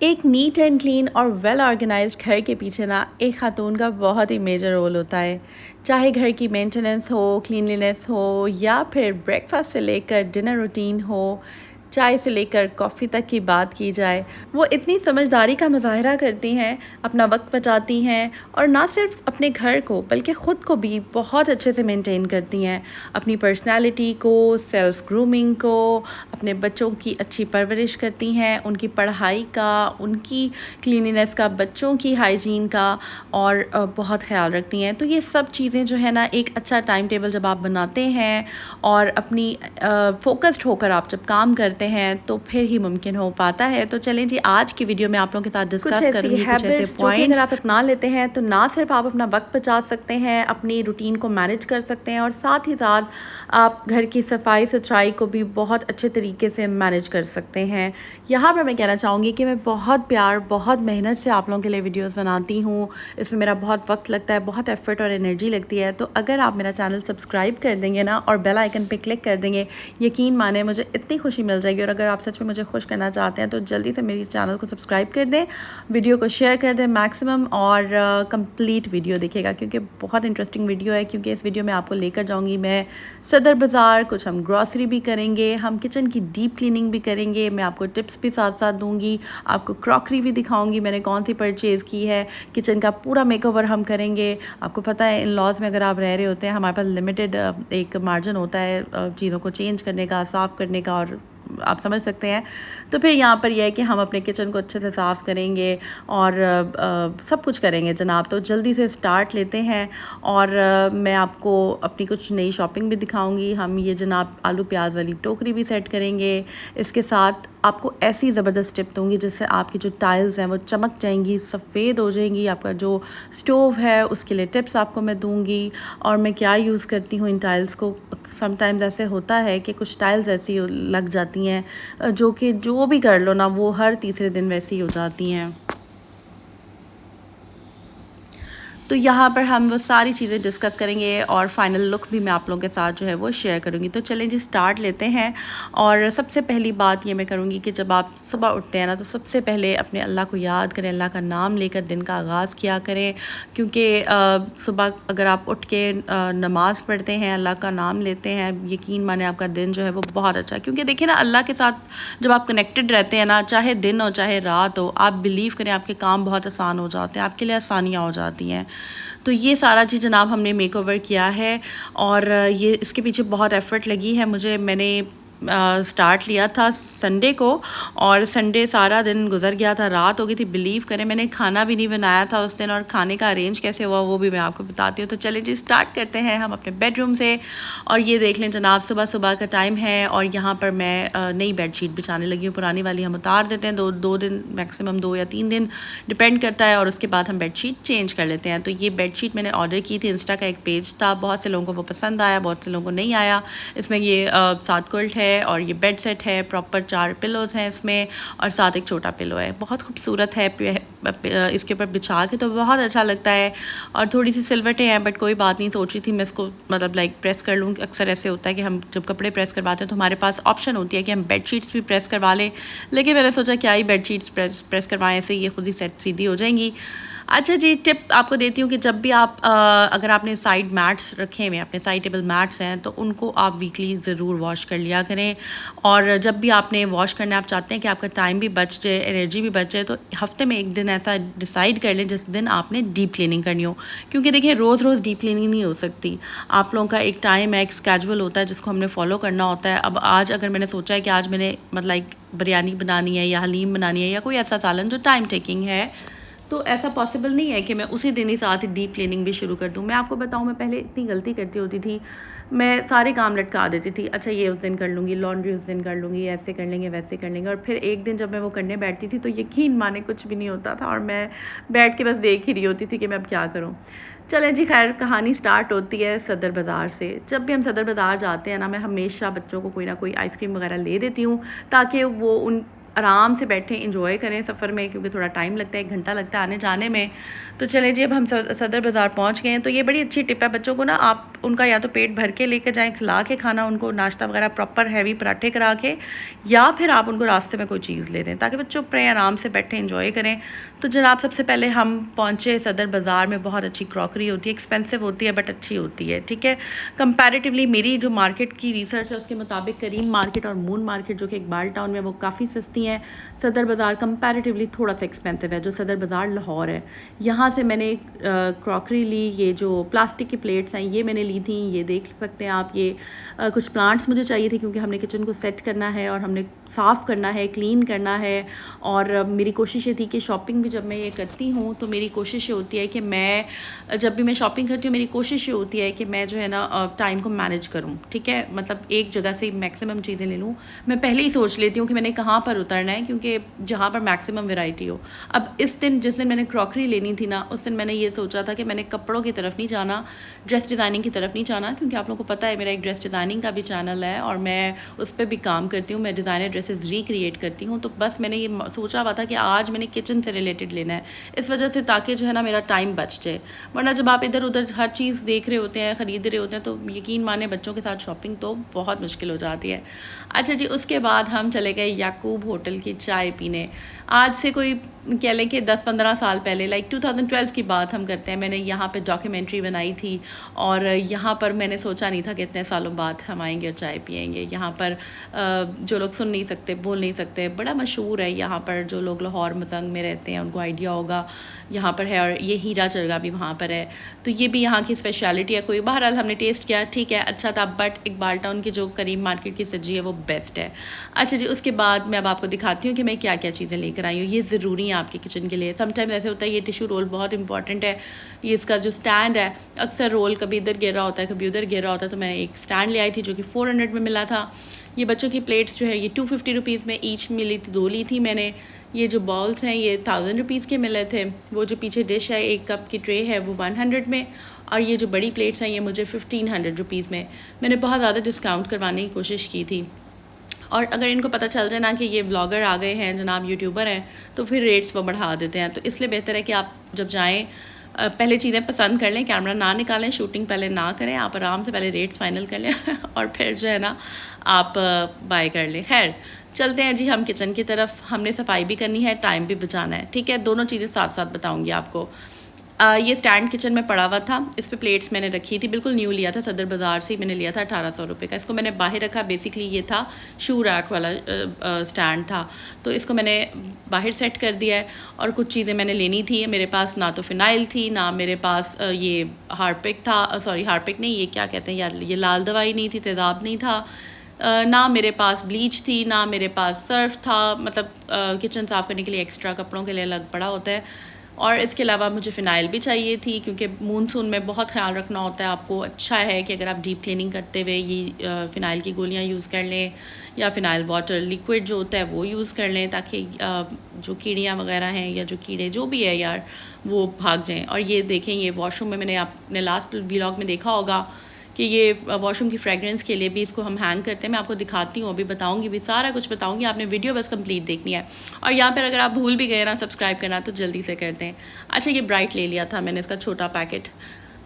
एक neat and clean और well organised घर के पीछे ना एक खातून का बहुत ही मेजर रोल होता है। चाहे घर की मेंटेनेंस हो, क्लीनलीनेस हो, या फिर ब्रेकफास्ट से लेकर डिनर रूटीन हो, चाय से लेकर कॉफ़ी तक की बात की जाए, वो इतनी समझदारी का मुजाहरा करती हैं, अपना वक्त बचाती हैं और ना सिर्फ अपने घर को बल्कि ख़ुद को भी बहुत अच्छे से मेंटेन करती हैं। अपनी पर्सनैलिटी को, सेल्फ ग्रूमिंग को, अपने बच्चों की अच्छी परवरिश करती हैं, उनकी पढ़ाई का, उनकी क्लीनिनेस का, बच्चों की हाइजीन का और बहुत ख्याल रखती हैं। तो ये सब चीज़ें जो है ना, एक अच्छा टाइम टेबल जब आप बनाते हैं और अपनी फोकस्ड होकर आप जब काम करते हैं तो फिर ही मुमकिन हो पाता है। तो चलें जी, आज की वीडियो में आप लोगों के साथ डिस्कस करूँगी कुछ ऐसे हैबिट्स जो कि अगर आप अपना लेते हैं तो ना सिर्फ आप अपना वक्त बचा सकते हैं, अपनी रूटीन को मैनेज कर सकते हैं और साथ ही साथ आप घर की सफाई सुथराई को भी बहुत अच्छे तरीके से मैनेज कर सकते हैं। यहाँ पर मैं कहना चाहूँगी कि मैं बहुत प्यार, बहुत मेहनत से आप लोगों के लिए वीडियोस बनाती हूँ। इसमें मेरा बहुत वक्त लगता है, बहुत एफर्ट और एनर्जी लगती है। तो अगर आप मेरा चैनल सब्सक्राइब कर देंगे ना और बेल आइकन पे क्लिक कर देंगे, यकीन माने मुझे इतनी खुशी मिल जाएगी। और अगर आप सच में मुझे खुश करना चाहते हैं तो जल्दी से मेरी चैनल को सब्सक्राइब कर दें, वीडियो को शेयर कर दें मैक्सिमम और कंप्लीट वीडियो देखिएगा क्योंकि बहुत इंटरेस्टिंग वीडियो है। क्योंकि इस वीडियो में आपको लेकर जाऊंगी मैं सदर बाज़ार, कुछ हम ग्रॉसरी भी करेंगे, हम किचन की डीप क्लीनिंग भी करेंगे, मैं आपको टिप्स भी साथ साथ दूंगी, आपको क्रॉकरी भी दिखाऊंगी मैंने कौन सी परचेज़ की है, किचन का पूरा मेकओवर हम करेंगे। आपको पता है इन लॉज में अगर आप रह रहे होते हैं, हमारे पास लिमिटेड एक मार्जिन होता है चीज़ों को चेंज करने का, साफ़ करने का, और आप समझ सकते हैं। तो फिर यहाँ पर यह है कि हम अपने किचन को अच्छे से साफ़ करेंगे और सब कुछ करेंगे जनाब। तो जल्दी से स्टार्ट लेते हैं और मैं आपको अपनी कुछ नई शॉपिंग भी दिखाऊंगी। हम ये जनाब आलू प्याज वाली टोकरी भी सेट करेंगे। इसके साथ आपको ऐसी ज़बरदस्त टिप दूँगी जिससे आपकी जो टाइल्स हैं वो चमक जाएंगी, सफ़ेद हो जाएंगी। आपका जो स्टोव है उसके लिए टिप्स आपको मैं दूँगी और मैं क्या यूज़ करती हूँ इन टाइल्स को। समटाइम्स ऐसे होता है कि कुछ टाइल्स ऐसी लग जाती हैं जो कि जो भी कर लो ना वो हर तीसरे दिन वैसी हो जाती हैं। तो यहाँ पर हम वो सारी चीज़ें डिस्कस करेंगे और फाइनल लुक भी मैं आप लोगों के साथ जो है वो शेयर करूँगी। तो चलें जी, स्टार्ट लेते हैं। और सबसे पहली बात ये मैं करूँगी कि जब आप सुबह उठते हैं ना तो सबसे पहले अपने अल्लाह को याद करें, अल्लाह का नाम लेकर दिन का आगाज़ किया करें। क्योंकि सुबह अगर आप उठ के नमाज़ पढ़ते हैं, अल्लाह का नाम लेते हैं, यकीन माने आपका दिन जो है वो बहुत अच्छा है। क्योंकि देखिए ना, अल्लाह के साथ जब आप कनेक्टेड रहते हैं ना, चाहे दिन हो चाहे रात हो, आप बिलीव करें आपके काम बहुत आसान हो जाते हैं, आपके लिए आसानियाँ हो जाती हैं। तो ये सारा चीज़ जनाब हमने मेकओवर किया है और ये इसके पीछे बहुत एफ़र्ट लगी है मुझे। मैंने स्टार्ट लिया था संडे को और संडे सारा दिन गुजर गया था, रात हो गई थी। बिलीव करें मैंने खाना भी नहीं बनाया था उस दिन और खाने का अरेंज कैसे हुआ वो भी मैं आपको बताती हूँ। तो चलिए जी, स्टार्ट करते हैं हम अपने बेडरूम से। और ये देख लें जनाब, सुबह सुबह का टाइम है और यहाँ पर मैं नई बेडशीट बिछाने लगी हूँ। पुरानी वाली हम उतार देते हैं, दो दिन मैक्सिमम, 2 या 3 दिन डिपेंड करता है, और उसके बाद हम बेडशीट चेंज कर लेते हैं। तो ये बेडशीट मैंने ऑर्डर की थी, इंस्टा का एक पेज था, बहुत से लोगों को वो पसंद आया, बहुत से लोगों को नहीं आया। इसमें ये 7 क्विल्ट है और ये बेड सेट है, प्रॉपर 4 पिलोज़ हैं इसमें और साथ एक छोटा पिलो है। बहुत खूबसूरत है, इसके ऊपर बिछा के तो बहुत अच्छा लगता है। और थोड़ी सी सिलवटें हैं बट कोई बात नहीं, सोच रही थी मैं इसको मतलब लाइक प्रेस कर लूँ। अक्सर ऐसे होता है कि हम जब कपड़े प्रेस करवाते हैं तो हमारे पास ऑप्शन होती है कि हम बेडशीट्स भी प्रेस करवा लें, लेकिन मैंने सोचा क्या ही बेडशीट्स प्रेस करवाएं, ऐसे ये खुद ही सेट सीधी हो जाएंगी। अच्छा जी, टिप आपको देती हूँ कि जब भी आप अगर आपने साइड मैट्स रखे हुए, अपने साइड टेबल मैट्स हैं, तो उनको आप वीकली ज़रूर वॉश कर लिया करें। और जब भी आपने वॉश करना, आप चाहते हैं कि आपका टाइम भी बच जाए, एनर्जी भी बच जाए, तो हफ्ते में एक दिन ऐसा डिसाइड कर लें जिस दिन आपने डीप क्लीनिंग करनी हो। क्योंकि देखिए रोज़ रोज़ डीप क्लीनिंग नहीं हो सकती, आप लोगों का एक टाइम है, एक स्केजुअल होता है जिसको हमने फॉलो करना होता है। अब आज अगर मैंने सोचा है कि आज मैंने मतलब लाइक बिरयानी बनानी है या हलीम बनानी है या कोई ऐसा सालन जो टाइम टेकिंग है, तो ऐसा पॉसिबल नहीं है कि मैं उसी दिन ही साथ ही डीप क्लीनिंग भी शुरू कर दूँ। मैं आपको बताऊँ, मैं पहले इतनी गलती करती होती थी, मैं सारे काम लटका देती थी। अच्छा ये उस दिन कर लूँगी, लॉन्ड्री उस दिन कर लूँगी, ऐसे कर लेंगे वैसे कर लेंगे, और फिर एक दिन जब मैं वो करने बैठती थी तो यकीन माने कुछ भी नहीं होता था और मैं बैठ के बस देख ही रही होती थी कि मैं अब क्या करूँ। चलें जी, खैर कहानी स्टार्ट होती है सदर बाज़ार से। जब भी हम सदर बाज़ार जाते हैं ना, मैं हमेशा बच्चों को कोई ना कोई आइसक्रीम वगैरह ले देती हूँ ताकि वो उन आराम से बैठें, इंजॉय करें सफ़र में, क्योंकि थोड़ा टाइम लगता है, 1 घंटा लगता है आने जाने में। तो चले जी, अब हम सदर बाज़ार पहुंच गए हैं। तो ये बड़ी अच्छी टिप है बच्चों को ना, आप उनका या तो पेट भर के लेकर जाएं, खिला के खाना उनको, नाश्ता वगैरह प्रॉपर हैवी पराठे करा के, या फिर आप उनको रास्ते में कोई चीज़ ले दें ताकि बच्चों पर आराम से बैठें, इंजॉय करें। तो जनाब सबसे पहले हम पहुँचे सदर बाज़ार में। बहुत अच्छी क्रॉकरी होती है, एक्सपेंसिव होती है बट अच्छी होती है, ठीक है। कंपैरेटिवली मेरी जो मार्केट की रिसर्च है उसके मुताबिक करीम मार्केट और मून मार्केट जो कि इकबाल टाउन में, वो काफ़ी सस्ती हैं। सदर बाज़ार कंपैरेटिवली थोड़ा सा एक्सपेंसिव है, जो सदर बाज़ार लाहौर है। यहाँ से मैंने क्रॉकरी ली, ये जो प्लास्टिक की प्लेट्स हैं ये मैंने ली थी, ये देख सकते हैं आप। ये कुछ प्लांट्स मुझे चाहिए थे क्योंकि हमने किचन को सेट करना है और हमने साफ़ करना है, क्लीन करना है। और मेरी कोशिश ये थी कि शॉपिंग भी जब मैं ये करती हूँ तो मेरी कोशिश ये होती है कि मैं जब भी मैं शॉपिंग करती हूँ मेरी कोशिश ये होती है कि मैं जो है ना टाइम को मैनेज करूँ, ठीक है। मतलब एक जगह से मैक्सिमम चीज़ें ले लूँ। मैं पहले ही सोच लेती हूँ कि मैंने कहाँ पर उतरना है, क्योंकि जहाँ पर मैक्सिमम वैरायटी हो। अब इस दिन जिस दिन मैंने क्रॉकरी लेनी थी ना, उस दिन मैंने ये सोचा था कि मैंने कपड़ों की तरफ नहीं जाना, ड्रेस डिज़ाइनिंग की तरफ नहीं जाना, क्योंकि आप लोगों को पता है मेरा एक ड्रेस डिज़ाइनिंग का भी चैनल है और मैं उस पर भी काम करती हूँ, मैं डिज़ाइनर ड्रेसेस रिक्रिएट करती हूँ। तो बस मैंने ये सोचा हुआ था कि आज मैंने किचन से रिलेटेड लेना है, इस वजह से ताकि जो है ना मेरा टाइम बच जाए। वरना जब आप इधर उधर हर चीज़ देख रहे होते हैं, ख़रीद रहे होते हैं, तो यकीन माने बच्चों के साथ शॉपिंग तो बहुत मुश्किल हो जाती है। अच्छा जी, उसके बाद हम चले गए याकूब होटल की चाय पीने। आज से कोई कह लें कि 10-15 साल पहले, लाइक 2012 की बात हम करते हैं, मैंने यहाँ पे डॉक्यूमेंट्री बनाई थी और यहाँ पर मैंने सोचा नहीं था कि इतने सालों बाद हम आएंगे और चाय पियेंगे। यहाँ पर जो लोग सुन नहीं सकते, बोल नहीं सकते, बड़ा मशहूर है यहाँ पर। जो लोग लाहौर मजंग में रहते हैं उनको आइडिया होगा यहाँ पर है, और ये हीरा चरगा भी वहाँ पर है। तो ये भी यहाँ की स्पेशलिटी है कोई। बहरहाल हमने टेस्ट किया, ठीक है, अच्छा था, बट इकबाल टाउन की जो करीम मार्केट की सब्जी है वो बेस्ट है। अच्छा जी, उसके बाद मैं अब आपको दिखाती हूँ कि मैं क्या क्या चीज़ें लेकर आई हूँ। ये ज़रूरी है आपके किचन के लिए। समटाइम ऐसे होता है, ये टिशू रोल बहुत इंपॉर्टेंट है। ये इसका जो स्टैंड है, अक्सर रोल कभी इधर गिर रहा होता है, कभी उधर गिर रहा होता है, तो मैं एक स्टैंड ले आई थी जो कि 400 में मिला था। ये बच्चों की प्लेट्स जो है ये 250 रुपीज़ में ईच मिली थी, 2 ली थी मैंने। ये जो बॉल्स हैं ये 1000 रुपीज़ के मिले थे। वो जो पीछे डिश है, 1 कप की ट्रे है, वो 100 में। और ये जो बड़ी प्लेट्स हैं ये मुझे 1500 रुपीज़ में। मैंने बहुत ज़्यादा डिस्काउंट करवाने की कोशिश की थी। और अगर इनको पता चल जाए ना कि ये ब्लॉगर आ गए हैं, जनाब यूट्यूबर हैं, तो फिर रेट्स वो बढ़ा देते हैं। तो इसलिए बेहतर है कि आप जब जाएँ पहले चीज़ें पसंद कर लें, कैमरा ना निकालें, शूटिंग पहले ना करें, आप आराम से पहले रेट्स फाइनल कर लें और फिर जो है ना आप बाय कर लें। खैर चलते हैं जी हम किचन की तरफ। हमने सफाई भी करनी है, टाइम भी बचाना है, ठीक है। दोनों चीज़ें साथ साथ बताऊँगी आपको। ये स्टैंड किचन में पड़ा हुआ था, इस पे प्लेट्स मैंने रखी थी, बिल्कुल न्यू लिया था, सदर बाज़ार से मैंने लिया था 1800 रुपये का। इसको मैंने बाहर रखा, बेसिकली ये था शू रैक वाला स्टैंड था, तो इसको मैंने बाहर सेट कर दिया है। और कुछ चीज़ें मैंने लेनी थी, मेरे पास ना तो फ़िनाइल थी, ना मेरे पास ये हार्पिक था, सॉरी हार्पिक नहीं, ये क्या कहते हैं यार, ये लाल दवाई नहीं थी, तेज़ाब नहीं था, ना मेरे पास ब्लीच थी, ना मेरे पास सर्फ था। मतलब किचन साफ़ करने के लिए एक्स्ट्रा कपड़ों के लिए अलग पड़ा होता है। और इसके अलावा मुझे फ़िनाइल भी चाहिए थी, क्योंकि मानसून में बहुत ख्याल रखना होता है आपको। अच्छा है कि अगर आप डीप क्लीनिंग करते हुए ये फ़िनाइल की गोलियाँ यूज़ कर लें, या फ़िनाइल वाटर लिक्विड जो होता है वो यूज़ कर लें, ताकि जो कीड़ियाँ वगैरह हैं या जो कीड़े जो भी है यार वो भाग जाएँ। और ये देखें, ये वॉशरूम में मैंने आपने लास्ट व्लॉग में देखा होगा कि ये वॉशरूम की फ्रेगरेंस के लिए भी इसको हम हैंग करते हैं। मैं आपको दिखाती हूँ, अभी बताऊँगी भी, सारा कुछ बताऊँगी, आपने वीडियो बस कंप्लीट देखनी है। और यहाँ पर अगर आप भूल भी गए ना सब्सक्राइब करना, तो जल्दी से कर दें। अच्छा, ये ब्राइट ले लिया था मैंने, इसका छोटा पैकेट,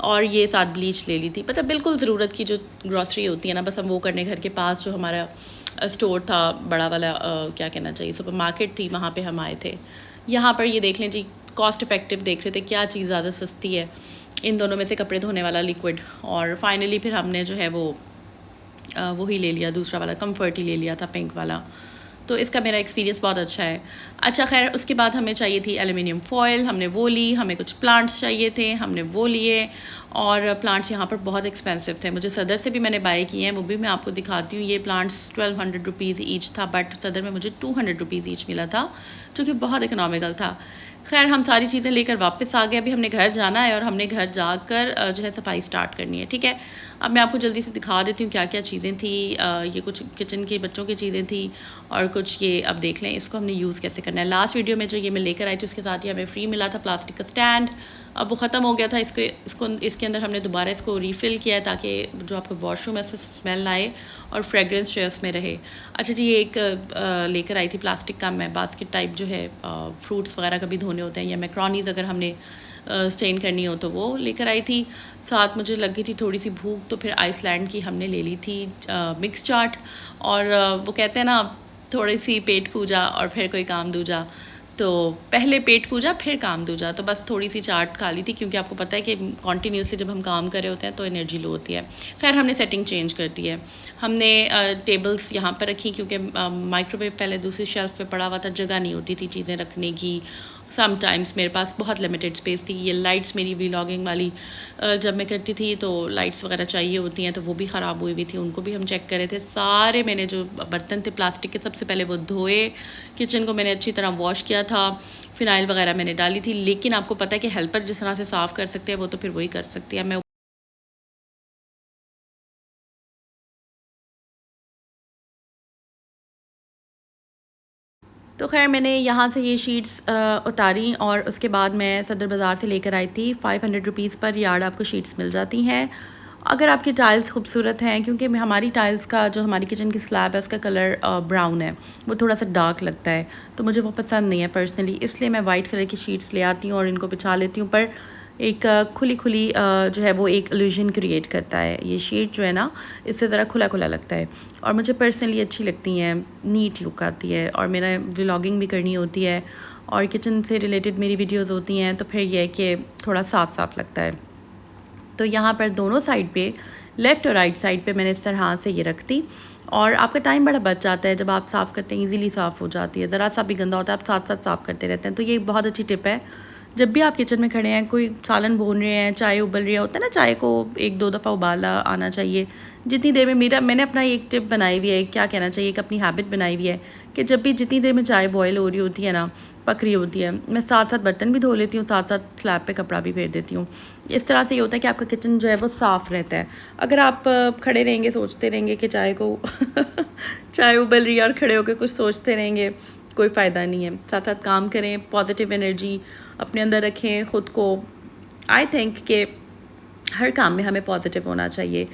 और ये साथ ब्लीच ले ली थी। मतलब बिल्कुल ज़रूरत की जो ग्रॉसरी होती है ना, बस हम वो करने। घर के पास जो हमारा स्टोर था बड़ा वाला, क्या कहना चाहिए, सुपर मार्केट थी, वहाँ पर हम आए थे। यहाँ पर ये देख लें जी, कॉस्ट इफ़ेक्टिव देख रहे थे क्या चीज़ ज़्यादा सस्ती है, इन दोनों में से कपड़े धोने वाला लिक्विड, और फाइनली फिर हमने जो है वो ही ले लिया, दूसरा वाला कम्फर्ट ही ले लिया था, पिंक वाला। तो इसका मेरा एक्सपीरियंस बहुत अच्छा है। अच्छा खैर, उसके बाद हमें चाहिए थी एल्युमिनियम फॉयल, हमने वो ली। हमें कुछ प्लांट्स चाहिए थे, हमने वो लिए। और प्लांट्स यहाँ पर बहुत एक्सपेंसिव थे, मुझे सदर से भी मैंने बाय किए हैं, वो भी मैं आपको दिखाती हूँ। ये प्लांट्स 1200 रुपीज़ ईच था, बट सदर में मुझे 200 रुपीज़ ईच मिला था, जो कि बहुत इकनॉमिकल था। खैर हम सारी चीज़ें लेकर वापस आ गए। अभी हमने घर जाना है और हमने घर जाकर जो है सफाई स्टार्ट करनी है, ठीक है। अब मैं आपको जल्दी से दिखा देती हूँ क्या क्या चीज़ें थी। ये कुछ किचन की बच्चों की चीज़ें थी, और कुछ ये अब देख लें इसको हमने यूज़ कैसे करना है। लास्ट वीडियो में जो ये मैं लेकर आई थी उसके साथ ही हमें फ्री मिला था प्लास्टिक का स्टैंड, अब वो ख़त्म हो गया था, इसके अंदर हमने दोबारा इसको रीफ़िल किया है ताकि जो आपका वॉशरूम है उससे स्मेल आए और फ्रेगरेंस जो है उसमें रहे। अच्छा जी, ये एक लेकर आई थी प्लास्टिक का मैं बास्केट टाइप जो है, फ्रूट्स वगैरह कभी धोने होते हैं या मैक्रोनीज़ अगर हमने स्टेन करनी हो तो वो लेकर आई थी। साथ मुझे लग गई थी थोड़ी सी भूख, तो फिर आइसलैंड की हमने ले ली थी मिक्स चाट। और वो कहते हैं ना, थोड़ी सी पेट पूजा और फिर कोई काम दूजा, तो पहले पेट पूजा फिर काम दूजा। तो बस थोड़ी सी चाट खा ली थी, क्योंकि आपको पता है कि कॉन्टीन्यूसली जब हम काम कर रहे होते हैं तो एनर्जी लो होती है। खैर हमने सेटिंग चेंज कर दी है, हमने टेबल्स यहाँ पर रखी, क्योंकि माइक्रोवेव पहले दूसरी शेल्फ पे पड़ा हुआ था, जगह नहीं होती थी चीज़ें रखने की। समटाइम्स मेरे पास बहुत लिमिटेड स्पेस थी। ये लाइट्स मेरी व्लॉगिंग वाली जब मैं करती थी तो लाइट्स वगैरह चाहिए होती हैं, तो वो भी ख़राब हुई थी, उनको भी हम चेक कर रहे थे। सारे मैंने जो बर्तन थे प्लास्टिक के, सबसे पहले वो धोए, किचन को मैंने अच्छी तरह वॉश किया था, फ़िनाइल वगैरह मैंने डाली थी। लेकिन आपको पता है कि हेल्पर जिस तरह से साफ़ कर सकते हैं वो तो फिर वही कर सकती है। मैं तो खैर मैंने यहाँ से ये शीट्स उतारी और उसके बाद मैं सदर बाज़ार से लेकर आई थी। 500 रुपीज़ पर यार्ड आपको शीट्स मिल जाती हैं। अगर आपकी टाइल्स खूबसूरत हैं, क्योंकि हमारी टाइल्स का जो हमारी किचन की स्लैब है उसका कलर ब्राउन है, वो थोड़ा सा डार्क लगता है, तो मुझे वो पसंद नहीं है पर्सनली, इसलिए मैं वाइट कलर की शीट्स ले आती हूँ और इनको बिछा लेती हूँ। पर एक खुली खुली जो है वो एक इल्यूजन क्रिएट करता है। ये शीट जो है ना, इससे ज़रा खुला खुला लगता है और मुझे पर्सनली अच्छी लगती हैं, नीट लुक आती है। और मेरा व्लॉगिंग भी करनी होती है और किचन से रिलेटेड मेरी वीडियोज़ होती हैं, तो फिर यह कि थोड़ा साफ़ साफ़ लगता है। तो यहाँ पर दोनों साइड पे, लेफ़्ट और राइट साइड पे मैंने इस तरह से ये रख दी और आपका टाइम बड़ा बच जाता है। जब आप साफ़ करते हैं इजीली साफ़ हो जाती है, ज़रा सा भी गंदा होता है आप साथ साथ साफ़ करते रहते हैं। तो ये बहुत अच्छी टिप है। जब भी आप किचन में खड़े हैं, कोई सालन भून रहे हैं, चाय उबल रही है, होता है ना, चाय को 1-2 दफ़ा उबाला आना चाहिए। जितनी देर में मैंने अपना एक टिप बनाई हुई है, क्या कहना चाहिए, एक अपनी हैबिट बनाई हुई है कि जब भी जितनी देर में चाय बॉयल हो रही होती है ना, पक रही होती है, मैं साथ साथ बर्तन भी धो लेती हूँ, साथ साथ स्लैब पे कपड़ा भी फेर देती हूँ। इस तरह से ये होता है कि आपका किचन जो है वो साफ़ रहता है। अगर आप खड़े रहेंगे, सोचते रहेंगे कि चाय को चाय उबल रही है और खड़े होकर कुछ सोचते रहेंगे, कोई फ़ायदा नहीं है। साथ साथ काम करें, पॉजिटिव एनर्जी अपने अंदर रखें ख़ुद को। आई थिंक कि हर काम में हमें पॉजिटिव होना चाहिए।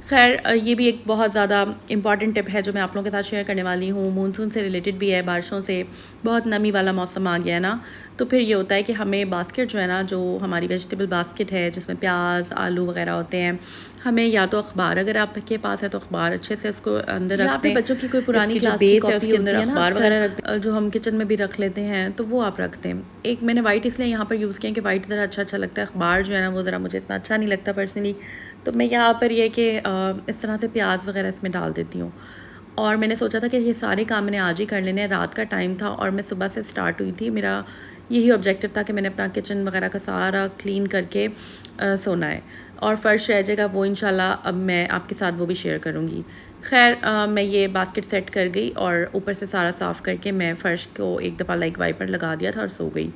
खैर ये भी एक बहुत ज़्यादा इम्पॉर्टेंट टिप है जो मैं आप लोगों के साथ शेयर करने वाली हूँ। मानसून से रिलेटेड भी है, बारिशों से, बहुत नमी वाला मौसम आ गया है ना, तो फिर ये होता है कि हमें बास्केट जो है ना, जो हमारी वेजिटेबल बास्केट है जिसमें प्याज आलू वगैरह होते हैं, हमें या तो अखबार, अगर आपके पास है तो अखबार अच्छे से उसको अंदर रख दें। बच्चों की कोई पुरानी क्लास की कॉपी है उसके अंदर अखबार वगैरह रख दें, जो हम किचन में भी रख लेते हैं, तो वो आप रख दें। एक मैंने वाइट इसलिए यहाँ पर यूज़ किया कि वाइट ज़रा अच्छा लगता है, अखबार जो है ना वो ज़रा मुझे इतना अच्छा नहीं लगता पर्सनली। तो मैं यहाँ पर ये कि इस तरह से प्याज वगैरह इसमें डाल देती हूँ। और मैंने सोचा था कि ये सारे काम मैंने आज ही कर लेने हैं। रात का टाइम था और मैं सुबह से स्टार्ट हुई थी। मेरा यही ऑब्जेक्टिव था कि मैंने अपना किचन वगैरह का सारा क्लीन करके सोना है और फ़र्श रह जाएगा वो इंशाल्लाह अब मैं आपके साथ वो भी शेयर करूँगी। खैर मैं ये बास्केट सेट कर गई और ऊपर से सारा साफ़ करके मैं फ़र्श को एक दफ़ा लाइक वाइपर लगा दिया था और सो गई।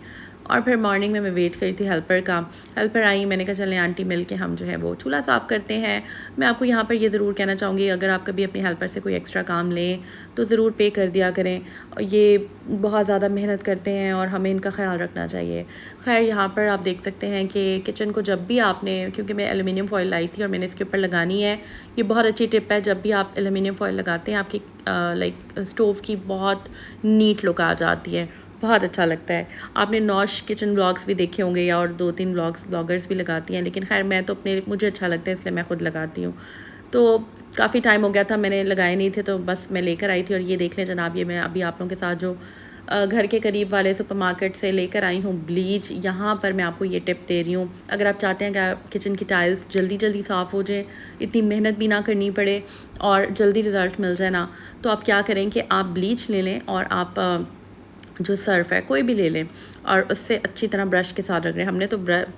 और फिर मॉर्निंग में मैं वेट करी थी हेल्पर का। हेल्पर आई, मैंने कहा चलें आंटी मिल के हम जो है वो चूल्हा साफ़ करते हैं। मैं आपको यहाँ पर ये ज़रूर कहना चाहूँगी, अगर आप कभी अपनी हेल्पर से कोई एक्स्ट्रा काम लें तो ज़रूर पे कर दिया करें। ये बहुत ज़्यादा मेहनत करते हैं और हमें इनका ख्याल रखना चाहिए। खैर यहाँ पर आप देख सकते हैं कि किचन को जब भी आपने, क्योंकि मैं एलुमिनियम फॉइल लाई थी और मैंने इसके ऊपर लगानी है, ये बहुत अच्छी टिप है। जब भी आप एलुमिनियम फॉइल लगाते हैं आपकी लाइक स्टोव की बहुत नीट लुक आ जाती है, बहुत अच्छा लगता है। आपने नौश किचन ब्लॉग्स भी देखे होंगे या और 2-3 ब्लॉगर्स भी लगाती हैं, लेकिन खैर मैं तो मुझे अच्छा लगता है इसलिए मैं ख़ुद लगाती हूँ। तो काफ़ी टाइम हो गया था मैंने लगाए नहीं थे, तो बस मैं लेकर आई थी। और ये देख लें जनाब, ये मैं अभी आप लोगों के साथ जो घर के करीब वाले सुपरमार्केट से लेकर आई हूँ ब्लीच। यहाँ पर मैं आपको ये टिप दे रही हूँ, अगर आप चाहते हैं कि किचन की टाइल्स जल्दी जल्दी साफ़ हो जाए, इतनी मेहनत भी ना करनी पड़े और जल्दी रिज़ल्ट मिल जाए ना, तो आप क्या करें कि आप ब्लीच ले लें और आप जो सर्फ़ है कोई भी ले लें और उससे अच्छी तरह ब्रश के साथ रख लें। हमने तो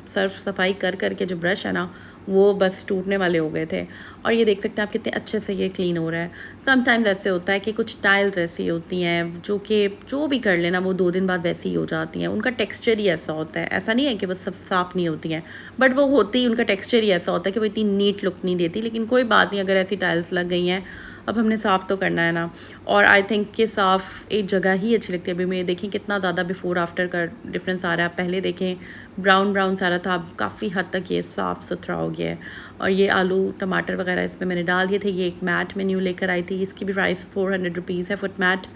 सर्फ़ सफाई कर करके जो ब्रश है ना वो बस टूटने वाले हो गए थे। और ये देख सकते हैं आप कितने अच्छे से ये क्लीन हो रहा है। समटाइम्स ऐसे होता है कि कुछ टाइल्स ऐसी होती हैं जो कि जो भी कर लेना वो 2 दिन बाद वैसी ही हो जाती हैं, उनका टेक्सचर ही ऐसा होता है। ऐसा नहीं है कि वो सब साफ़ नहीं होती हैं, बट वो होती ही, उनका टेक्सचर ही ऐसा होता है कि वो इतनी नीट लुक नहीं देती। लेकिन कोई बात नहीं, अगर ऐसी टाइल्स लग गई हैं अब हमने साफ़ तो करना है ना। और आई थिंक कि साफ़ एक जगह ही अच्छी लगती है। अभी मैं देखें कितना ज़्यादा बिफ़ोर आफ्टर का डिफरेंस आ रहा है। पहले देखें ब्राउन ब्राउन सारा था, अब काफ़ी हद तक ये साफ़ सुथरा हो गया है। और ये आलू टमाटर वगैरह इसमें मैंने डाल दिए थे। ये एक मैट मेन्यू लेकर आई थी, इसकी भी प्राइस 400 रुपीज़ है फुट मैट।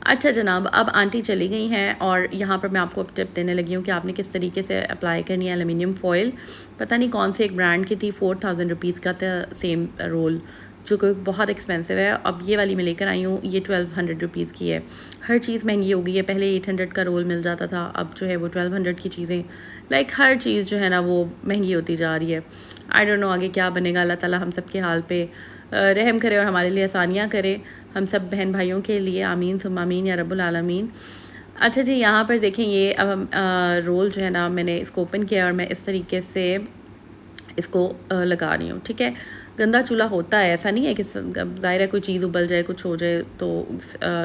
अच्छा जनाब, अब आंटी चली गई हैं और यहाँ पर मैं आपको टिप देने लगी हूँ कि आपने किस तरीके से अप्लाई करनी है एलुमिनियम फॉइल। पता नहीं कौन से एक ब्रांड की थी, 4000 रुपीज़ का था सेम रोल, जो कि बहुत एक्सपेंसिव है। अब ये वाली मैं लेकर आई हूँ, ये 1200 रुपीज़ की है। हर चीज़ महंगी हो गई है। पहले 800 का रोल मिल जाता था, अब जो है वो 1200 की चीज़ें, लाइक हर चीज़ जो है ना वो महंगी होती जा रही है। आई डोंट नो आगे क्या बनेगा। अल्लाह ताला हम सब के हाल पे रहम करे और हमारे लिए आसानियाँ करे, हम सब बहन भाइयों के लिए। आमीन सुम्मा आमीन या रब्बुल आलमीन। अच्छा जी, यहाँ पर देखें ये अब हम रोल जो है ना मैंने इसको ओपन किया और मैं इस तरीके से इसको लगा रही हूँ। ठीक है, गंदा चूल्हा होता है, ऐसा नहीं है कि ज़ाहिर है कोई चीज़ उबल जाए, कुछ हो जाए तो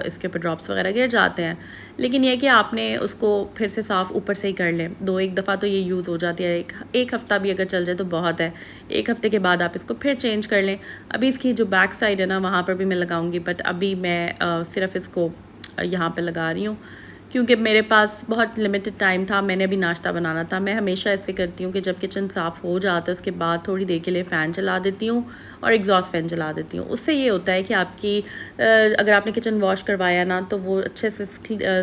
इसके ऊपर ड्रॉप्स वगैरह गिर जाते हैं। लेकिन ये है कि आपने उसको फिर से साफ़ ऊपर से ही कर लें। एक दफ़ा तो ये यूज़ हो जाती है, एक हफ़्ता भी अगर चल जाए तो बहुत है। एक हफ़्ते के बाद आप इसको फिर चेंज कर लें। अभी इसकी जो बैक साइड है ना वहाँ पर भी मैं लगाऊँगी, बट अभी मैं सिर्फ इसको यहाँ पर लगा रही हूँ क्योंकि मेरे पास बहुत लिमिटेड टाइम था। मैंने अभी नाश्ता बनाना था। मैं हमेशा ऐसे करती हूँ कि जब किचन साफ़ हो जाता है उसके बाद थोड़ी देर के लिए फ़ैन चला देती हूँ और एग्जॉस्ट फ़ैन चला देती हूँ। उससे ये होता है कि आपकी अगर आपने किचन वॉश करवाया ना तो वो अच्छे से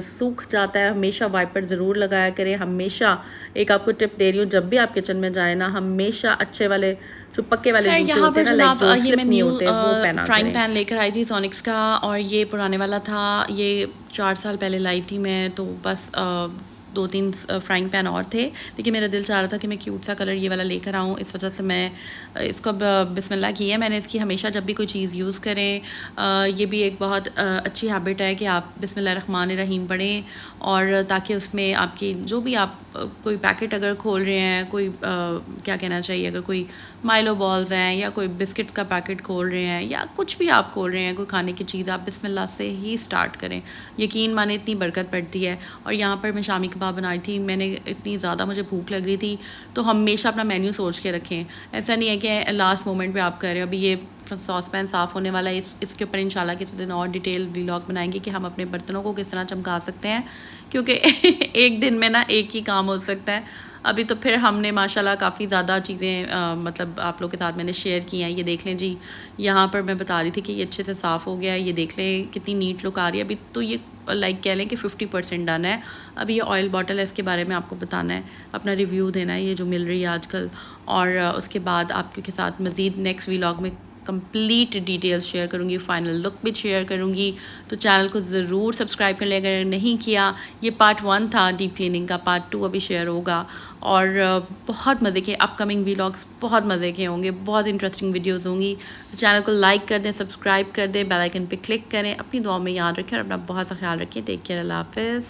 सूख जाता है। हमेशा वाइपर ज़रूर लगाया करें। हमेशा एक आपको टिप दे रही हूँ, जब भी आप किचन में जाए ना हमेशा अच्छे वाले जो पक्के वाले जूते होते हैं ना, लाइक जो स्लिप नहीं होते, वो पहना करें। फ्राइंग पैन लेकर आई थी सोनिक्स का और ये पुराने वाला था। ये 4 साल पहले लाई थी मैं, तो बस 2-3 फ्राइंग पैन और थे, लेकिन मेरा दिल चाह रहा था कि मैं क्यूट सा कलर ये वाला लेकर आऊँ। इस वजह से मैं इसको बिस्मिल्लाह की है मैंने इसकी। हमेशा जब भी कोई चीज़ यूज़ करें, ये भी एक बहुत अच्छी हैबिट है कि आप बिस्मिल्लाहिर्रहमानिर्रहीम पढ़ें, और ताकि उसमें आपकी जो भी आप कोई पैकेट अगर खोल रहे हैं, कोई क्या कहना चाहिए, अगर कोई माइलो बॉल्स हैं या कोई बिस्किट्स का पैकेट खोल रहे हैं या कुछ भी आप खोल रहे हैं, कोई खाने की चीज़, आप बिस्मिल्लाह से ही स्टार्ट करें। यकीन माने इतनी बरकत पड़ती है। और यहाँ पर मैं शामी कबाब बनाई थी, मैंने इतनी ज़्यादा मुझे भूख लग रही थी, तो हमेशा अपना मेन्यू सोच के रखें। ऐसा नहीं है कि लास्ट मोमेंट पे आप कर रहे हो। अभी ये सॉस पैन साफ़ होने वाला है, इसके ऊपर इंशाल्लाह किसी दिन और डिटेल व्लॉग बनाएंगे कि हम अपने बर्तनों को किस तरह चमका सकते हैं, क्योंकि एक दिन में ना एक ही काम हो सकता है। अभी तो फिर हमने माशाल्लाह काफ़ी ज़्यादा चीज़ें मतलब आप लोग के साथ मैंने शेयर की हैं। ये देख लें जी, यहाँ पर मैं बता रही थी कि ये अच्छे से साफ़ हो गया है। ये देख लें कितनी नीट लुक आ रही है। अभी तो ये लाइक कह लें कि 50% डन है। अभी ये ऑयल बॉटल है, इसके बारे में आपको बताना है, अपना रिव्यू देना है, ये जो मिल रही है आजकल। और उसके बाद आपके साथ मज़ीद नेक्स्ट व्लॉग में कंप्लीट डिटेल्स शेयर करूँगी, फाइनल लुक भी शेयर करूँगी। तो चैनल को ज़रूर सब्सक्राइब कर लें अगर नहीं किया। ये पार्ट 1 था डीप क्लीनिंग का, पार्ट 2 अभी शेयर होगा। और बहुत मज़े के अपकमिंग व्लॉग्स बहुत मज़े के होंगे, बहुत इंटरेस्टिंग वीडियोस होंगी। तो चैनल को लाइक कर दें, सब्सक्राइब कर दें, बेल आइकन पे क्लिक करें। अपनी दुआ में याद रखें और अपना बहुत सा ख्याल रखें। टेक केयर, अल्लाह हाफ़िज़।